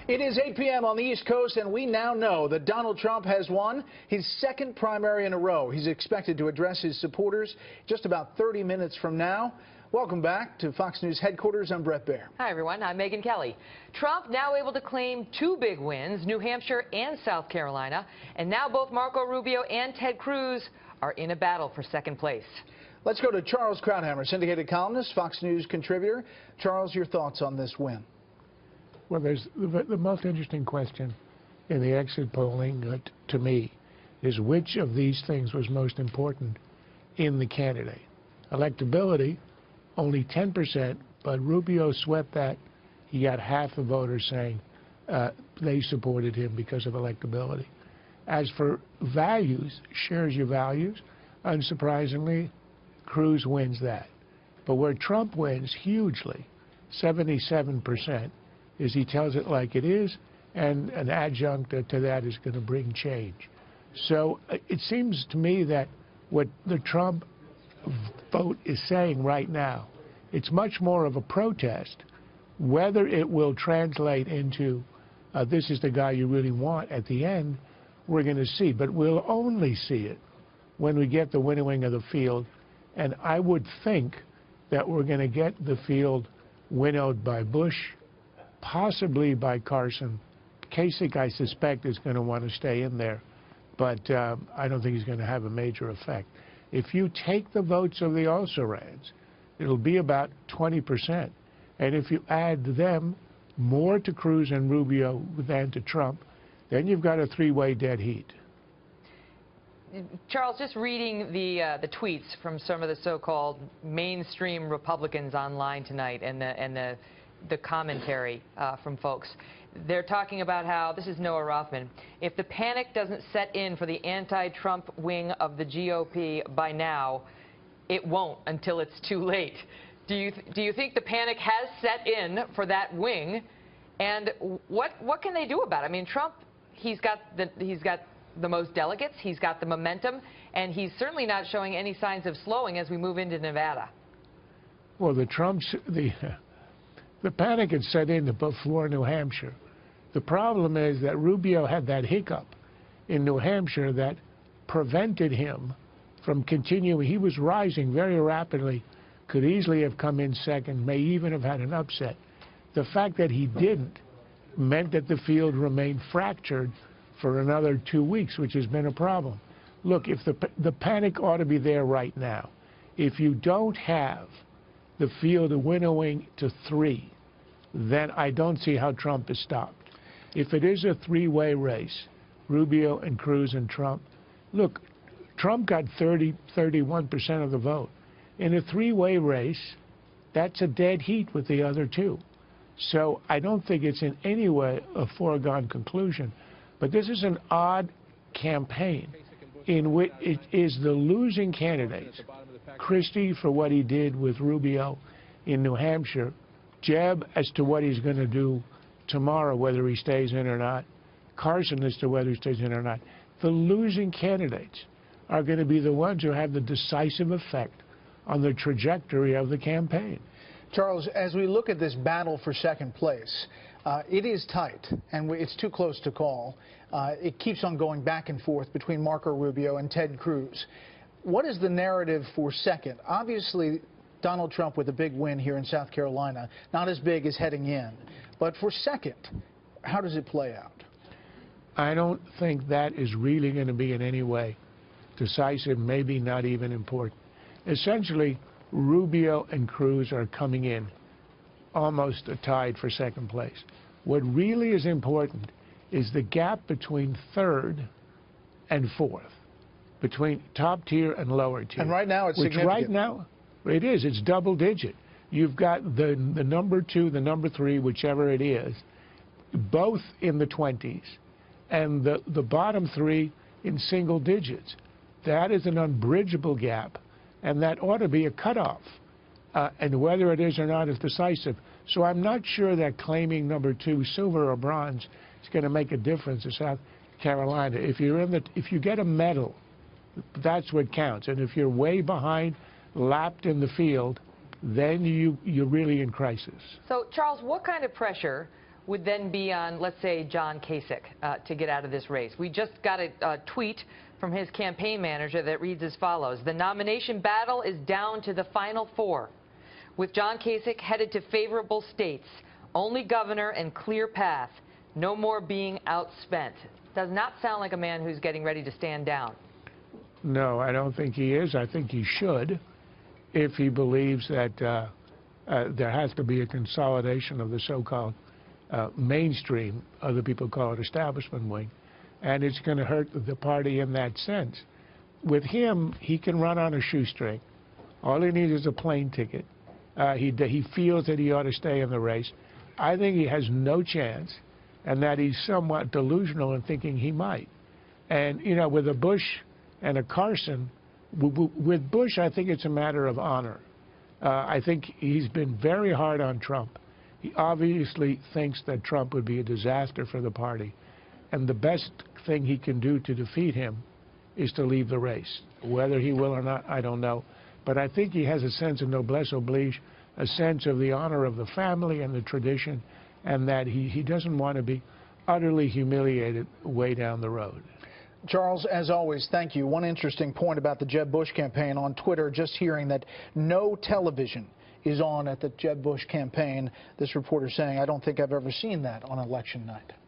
It is 8 p.m. on the East Coast, and we now know that Donald Trump has won his second primary in a row. He's expected to address his supporters just about 30 minutes from now. Welcome back to Fox News headquarters. I'm Brett Baer. Hi, everyone. I'm Megyn Kelly. Trump now able to claim two big wins, New Hampshire and South Carolina. And now both Marco Rubio and Ted Cruz are in a battle for second place. Let's go to Charles Krauthammer, syndicated columnist, Fox News contributor. Charles, your thoughts on this win? Well, there's the most interesting question in the exit polling to me is which of these things was most important in the candidate. Electability, only 10%, but Rubio swept that. He got half the voters saying they supported him because of electability. As for values, shares your values, unsurprisingly, Cruz wins that. But where Trump wins hugely, 77%, is he tells it like it is, and an adjunct to that is going to bring change. So it seems to me that what the Trump vote is saying right now, it's much more of a protest. Whether it will translate into this is the guy you really want at the end, we're going to see. But we'll only see it when we get the winnowing of the field. And I would think that we're going to get the field winnowed by Bush, possibly by Carson. Kasich, I suspect, is going to want to stay in there, but I don't think he's going to have a major effect. If you take the votes of the also-rans, it'll be about 20%. And if you add them more to Cruz and Rubio than to Trump, then you've got a three-way dead heat. Charles, just reading the tweets from some of the so-called mainstream Republicans online tonight and the commentary from folks. They're talking about how, this is Noah Rothman, if the panic doesn't set in for the anti-Trump wing of the GOP by now, it won't until it's too late. Do you think the panic has set in for that wing? And what can they do about it? I mean, Trump, he's got the most delegates, he's got the momentum, and he's certainly not showing any signs of slowing as we move into Nevada. Well, the panic had set in before New Hampshire. The problem is that Rubio had that hiccup in New Hampshire that prevented him from continuing. He was rising very rapidly, could easily have come in second, may even have had an upset. The fact that he didn't meant that the field remained fractured for another 2 weeks, which has been a problem. Look, if the panic ought to be there right now. If you don't have the field winnowing to 3, then I don't see how Trump is stopped. If it is a three-way race, Rubio and Cruz and Trump, look, Trump got 31% of the vote. In a three-way race, that's a dead heat with the other two. So I don't think it's in any way a foregone conclusion. But this is an odd campaign in which it is the losing candidates, Christie for what he did with Rubio in New Hampshire, Jeb as to what he's going to do tomorrow, whether he stays in or not, Carson as to whether he stays in or not. The losing candidates are going to be the ones who have the decisive effect on the trajectory of the campaign. Charles, as we look at this battle for second place, it is tight, and it's too close to call. It keeps on going back and forth between Marco Rubio and Ted Cruz. What is the narrative for second? Obviously, Donald Trump with a big win here in South Carolina, not as big as heading in. But for second, how does it play out? I don't think that is really going to be in any way decisive, maybe not even important. Essentially, Rubio and Cruz are coming in almost tied for second place. What really is important is the gap between third and fourth, between top tier and lower tier. And right now it's significant. Right now, it is. It's double digit. You've got the number 2, the number 3, whichever it is, both in the 20s, and the bottom 3 in single digits. That is an unbridgeable gap, and that ought to be a cutoff. And whether it is or not is decisive. So I'm not sure that claiming number 2, silver or bronze, is going to make a difference in South Carolina. If you get a medal, that's what counts. And if you're way behind, lapped in the field, then you're really in crisis. So, Charles, what kind of pressure would then be on, let's say, John Kasich to get out of this race. We just got a tweet from his campaign manager that reads as follows: the nomination battle is down to the final 4. With John Kasich headed to favorable states, only governor and clear path, no more being outspent. Does not sound like a man who's getting ready to stand down. No, I don't think he is. I think he should, if he believes that there has to be a consolidation of the so-called mainstream, other people call it establishment wing, and it's going to hurt the party in that sense. With him, he can run on a shoestring. All he needs is a plane ticket. He feels that he ought to stay in the race. I think he has no chance, and that he's somewhat delusional in thinking he might. And, you know, with a Bush and a Carson, with Bush, I think it's a matter of honor. I think he's been very hard on Trump. He obviously thinks that Trump would be a disaster for the party. And the best thing he can do to defeat him is to leave the race. Whether he will or not, I don't know. But I think he has a sense of noblesse oblige, a sense of the honor of the family and the tradition, and that he doesn't want to be utterly humiliated way down the road. Charles, as always, thank you. One interesting point about the Jeb Bush campaign on Twitter, just hearing that no television is on at the Jeb Bush campaign. This reporter saying, I don't think I've ever seen that on election night.